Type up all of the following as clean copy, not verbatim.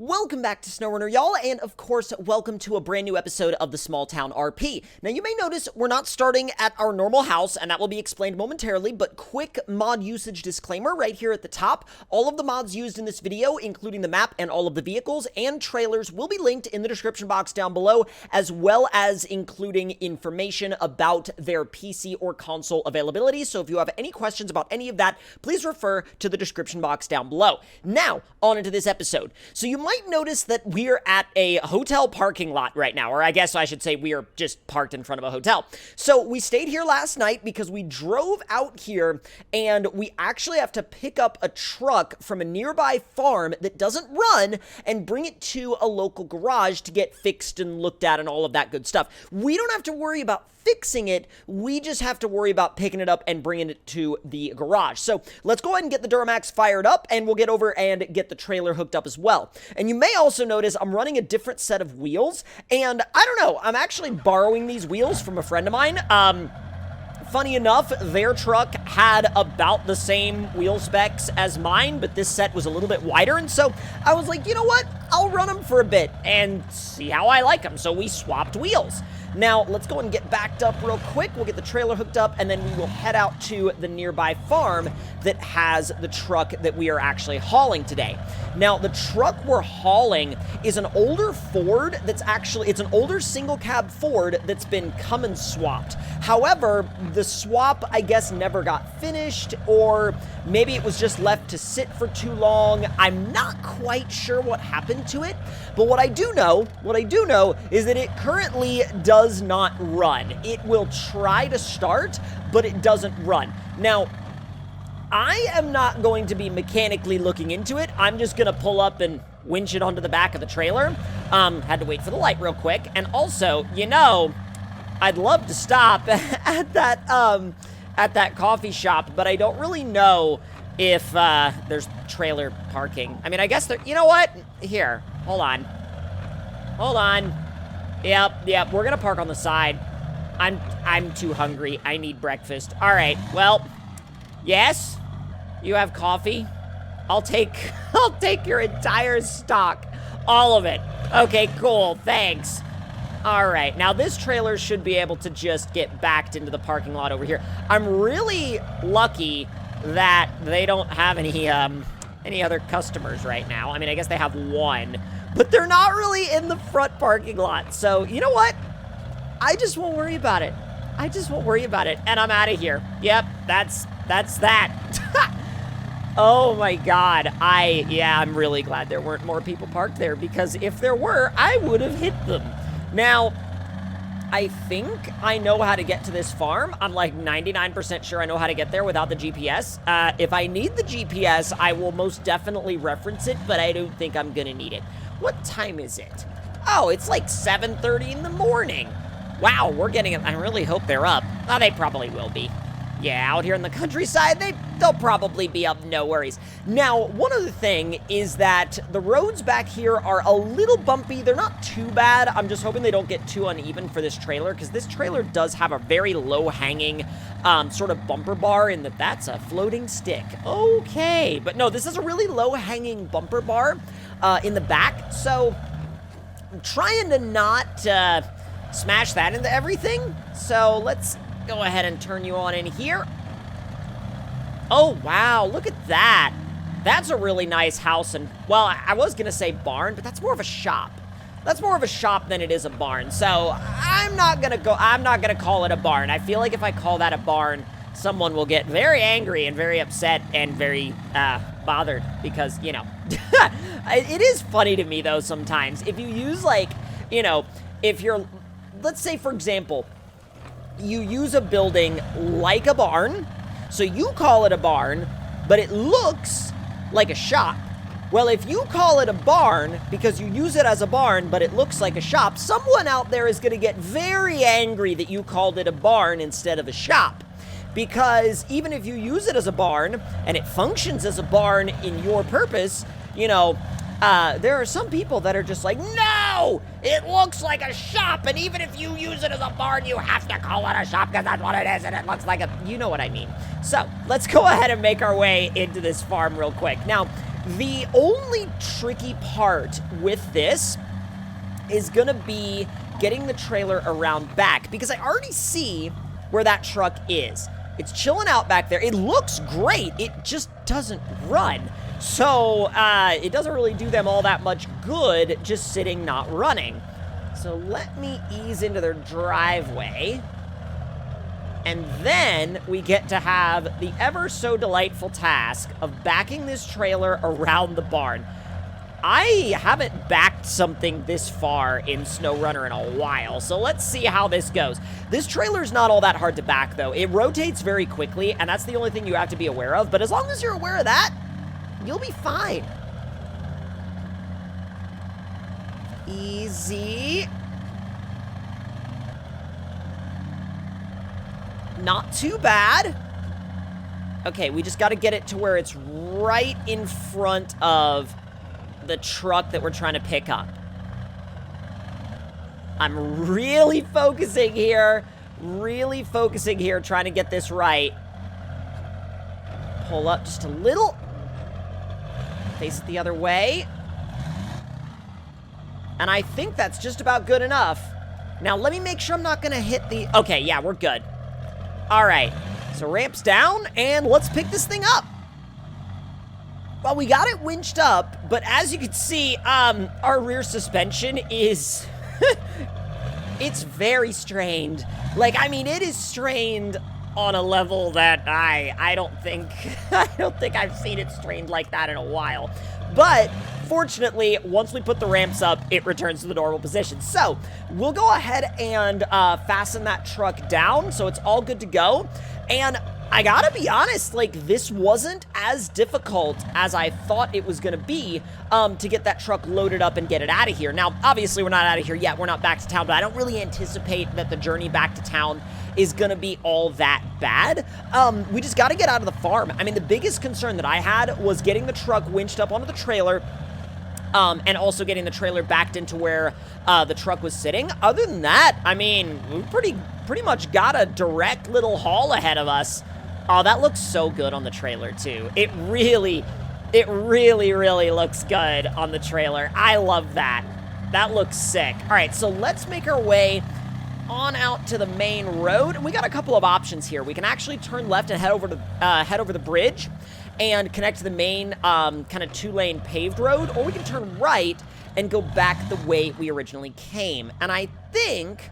Welcome back to SnowRunner, y'all, and of course, welcome to a brand new episode of the Small Town RP. Now, you may notice we're not starting at our normal house, and that will be explained momentarily, but quick mod usage disclaimer right here at the top. All of the mods used in this video, including the map and all of the vehicles and trailers, will be linked in the description box down below, as well as including information about their PC or console availability. So if you have any questions about any of that, please refer to the description box down below. Now, on into this episode. So you might notice that we're at a hotel parking lot right now, or I guess I should say we are just parked in front of a hotel. So we stayed here last night because we drove out here and we actually have to pick up a truck from a nearby farm that doesn't run and bring it to a local garage to get fixed and looked at and all of that good stuff. We don't have to worry about fixing it, we just have to worry about picking it up and bringing it to the garage. So let's go ahead and get the Duramax fired up, and we'll get over and get the trailer hooked up as well. And you may also notice I'm running a different set of wheels, and I don't know, I'm actually borrowing these wheels from a friend of mine. Funny enough, their truck had about the same wheel specs as mine, but this set was a little bit wider, and so I was like, you know what? I'll run them for a bit and see how I like them. So we swapped wheels. Now, let's go and get backed up real quick. We'll get the trailer hooked up, and then we will head out to the nearby farm that has the truck that we are actually hauling today. Now, the truck we're hauling is an older Ford that's actually, it's an older single cab Ford that's been Cummins swapped. However, the swap, I guess, never got finished, or maybe it was just left to sit for too long. I'm not quite sure what happened to it, but what I do know is that it currently does not run. It will try to start, but it doesn't run. Now, I am not going to be mechanically looking into it. I'm just gonna pull up and winch it onto the back of the trailer. Had to wait for the light real quick. And also, you know, I'd love to stop at that coffee shop, but I don't really know if there's trailer parking. I mean, I guess there, you know what? Here, hold on. Yep, we're gonna park on the side. I'm too hungry. I need breakfast. All right, well, yes, you have coffee. I'll take your entire stock, all of it. Okay, cool, thanks. All right, now this trailer should be able to just get backed into the parking lot over here. I'm really lucky that they don't have any other customers right now. I mean, I guess they have one, but they're not really in the front parking lot. So, you know what? I just won't worry about it. And I'm out of here. Yep, that's that. Oh my God. I'm really glad there weren't more people parked there, because if there were, I would have hit them. Now, I think I know how to get to this farm. I'm like 99% sure I know how to get there without the GPS. If I need the GPS, I will most definitely reference it, but I don't think I'm gonna need it. What time is it? Oh, it's like 7:30 in the morning. Wow, we're getting it. I really hope they're up. Oh, they probably will be. Yeah, out here in the countryside, they'll probably be up, no worries. Now, one other thing is that the roads back here are a little bumpy. They're not too bad. I'm just hoping they don't get too uneven for this trailer, because this trailer does have a very low-hanging sort of bumper bar, in that that's a floating stick. Okay, but no, this is a really low-hanging bumper bar in the back, so I'm trying to not smash that into everything. So let's go ahead and turn you on in here. Oh, wow, look at that. That's a really nice house, and, well, I was gonna say barn, but that's more of a shop. That's more of a shop than it is a barn, so I'm not gonna call it a barn. I feel like if I call that a barn, someone will get very angry and very upset and very bothered, because, you know, it is funny to me, though, sometimes. If you use, like, you know, if you're, let's say, for example, you use a building like a barn, so you call it a barn, but it looks like a shop. Well, if you call it a barn because you use it as a barn, but it looks like a shop, someone out there is going to get very angry that you called it a barn instead of a shop. Because even if you use it as a barn and it functions as a barn in your purpose, you know, there are some people that are just like, no, it looks like a shop, and even if you use it as a barn, you have to call it a shop because that's what it is, and it looks like a, you know what I mean. So let's go ahead and make our way into this farm real quick. Now, The only tricky part with this is gonna be getting the trailer around back, because I already see where that truck is. It's chilling out back there. It looks great. It just doesn't run. So it doesn't really do them all that much good just sitting, not running. So let me ease into their driveway. And then we get to have the ever so delightful task of backing this trailer around the barn. I haven't backed something this far in SnowRunner in a while, so let's see how this goes. This trailer's not all that hard to back, though. It rotates very quickly, and that's the only thing you have to be aware of, but as long as you're aware of that, you'll be fine. Easy. Not too bad. Okay, we just got to get it to where it's right in front of the truck that we're trying to pick up. I'm really focusing here, trying to get this right. Pull up just a little. Face it the other way. And I think that's just about good enough. Now, let me make sure I'm not going to hit the... Okay, yeah, we're good. All right, so ramps down, and let's pick this thing up. Well, we got it winched up, but as you can see, our rear suspension is... it's very strained. Like, I mean, it is strained on a level that I don't think I've seen it strained like that in a while. But fortunately, once we put the ramps up, it returns to the normal position. So we'll go ahead and fasten that truck down, so it's all good to go. And I gotta be honest, like, this wasn't as difficult as I thought it was gonna be to get that truck loaded up and get it out of here. Now, obviously, we're not out of here yet. We're not back to town, but I don't really anticipate that the journey back to town is gonna be all that bad. We just gotta get out of the farm. I mean, the biggest concern that I had was getting the truck winched up onto the trailer, and also getting the trailer backed into where the truck was sitting. Other than that, I mean, we pretty much got a direct little haul ahead of us. Oh, that looks so good on the trailer, too. It really looks good on the trailer. I love that. That looks sick. All right, so let's make our way on out to the main road. We got a couple of options here. We can actually turn left and head over the bridge and connect to the main kind of two-lane paved road, or we can turn right and go back the way we originally came. And I think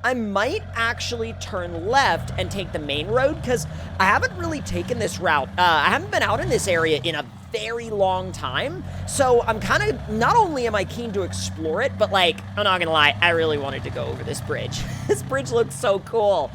I might actually turn left and take the main road, because I haven't really taken this route. I haven't been out in this area in a very long time, so I'm kind of, not only am I keen to explore it, but, like, I'm not gonna lie, I really wanted to go over this bridge. This bridge looks so cool.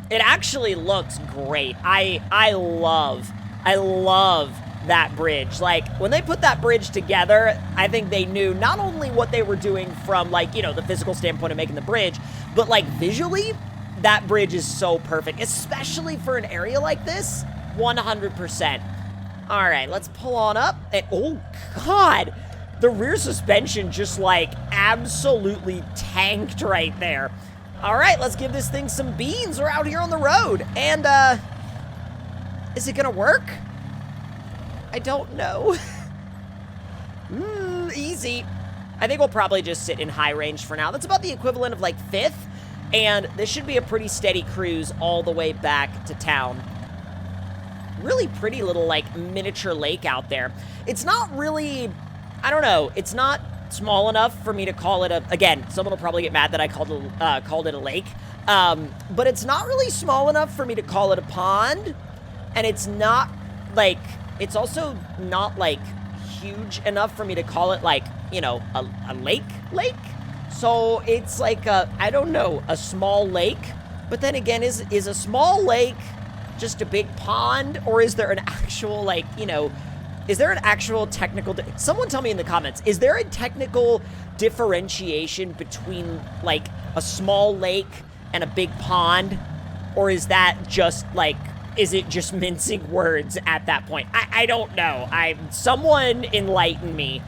It actually looks great. I love that bridge. Like, when they put that bridge together, I think they knew not only what they were doing from, like, you know, the physical standpoint of making the bridge, but, like, visually, that bridge is so perfect, especially for an area like this. 100%. All right, let's pull on up. And, oh, God, the rear suspension just, like, absolutely tanked right there. All right, let's give this thing some beans. We're out here on the road. And, is it gonna work? I don't know. Easy. I think we'll probably just sit in high range for now. That's about the equivalent of, like, 5th. And this should be a pretty steady cruise all the way back to town. Really pretty little, like, miniature lake out there. It's not really, I don't know, it's not small enough for me to call it a, again, someone will probably get mad that I called it a lake, but it's not really small enough for me to call it a pond, and it's not, like, it's also not, like, huge enough for me to call it, like, you know, a lake, so it's like a, I don't know, a small lake, but then again, is a small lake just a big pond, or is there an actual, like, you know, is there an actual technical, someone tell me in the comments, is there a technical differentiation between, like, a small lake and a big pond, or is that just, like, is it just mincing words at that point? I don't know. Someone enlighten me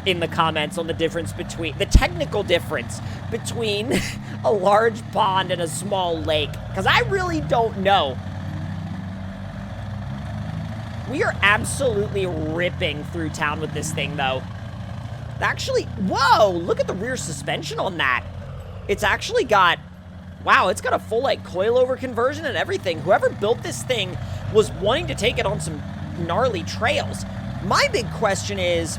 in the comments on the difference between, the technical difference between a large pond and a small lake, because I really don't know. We are absolutely ripping through town with this thing, though. Actually, whoa, look at the rear suspension on that. It's actually got, wow, it's got a full, like, coilover conversion and everything. Whoever built this thing was wanting to take it on some gnarly trails. My big question is,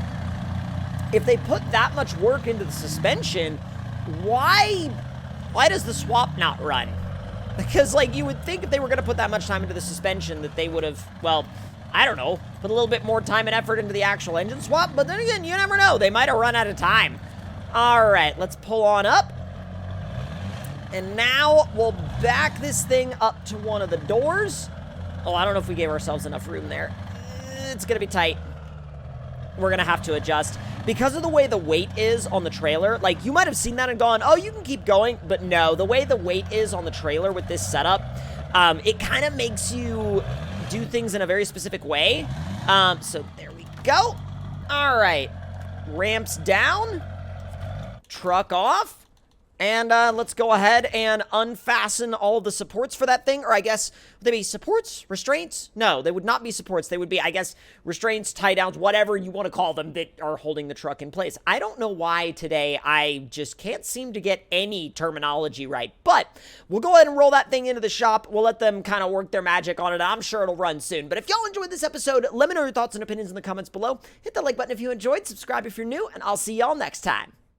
if they put that much work into the suspension, why does the swap not run? Because, like, you would think if they were going to put that much time into the suspension that they would have, well, I don't know, put a little bit more time and effort into the actual engine swap, but then again, you never know. They might have run out of time. All right, let's pull on up. And now we'll back this thing up to one of the doors. Oh, I don't know if we gave ourselves enough room there. It's going to be tight. We're going to have to adjust. Because of the way the weight is on the trailer, like, you might have seen that and gone, oh, you can keep going. But no, the way the weight is on the trailer with this setup, it kind of makes you do things in a very specific way. So there we go. All right. Ramps down. Truck off. And let's go ahead and unfasten all the supports for that thing. Or I guess, would they be supports? Restraints? No, they would not be supports. They would be, I guess, restraints, tie-downs, whatever you want to call them that are holding the truck in place. I don't know why today I just can't seem to get any terminology right. But we'll go ahead and roll that thing into the shop. We'll let them kind of work their magic on it. I'm sure it'll run soon. But if y'all enjoyed this episode, let me know your thoughts and opinions in the comments below. Hit the like button if you enjoyed. Subscribe if you're new. And I'll see y'all next time.